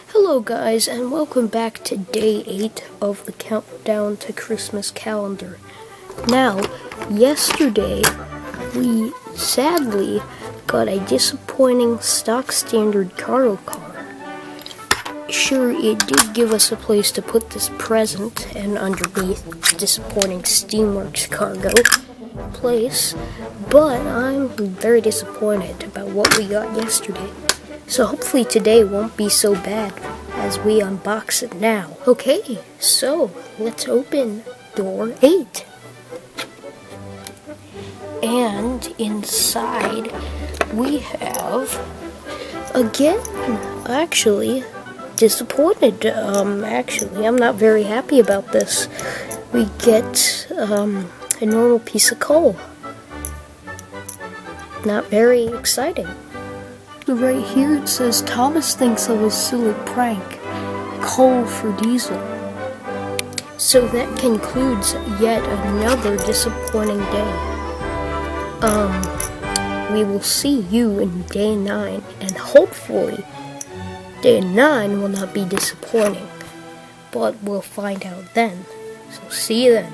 Hello guys, and welcome back to day 8 of the Countdown to Christmas calendar. Now, yesterday, we sadly got a disappointing stock standard cargo car. Sure, it did give us a place to put this present, and underneath, disappointing Steamworks cargo place, but I'm very disappointed about what we got yesterday. So hopefully today won't be so bad as we unbox it now. Okay, so let's open door 8. And inside we have, again, actually, disappointed. Actually, I'm not very happy about this. We get a normal piece of coal. Not very exciting. Right here it says Thomas thinks of a silly prank. Coal for diesel. So that concludes yet another disappointing day. We will see you in day 9, and hopefully day 9 will not be disappointing. But we'll find out then. So see you then.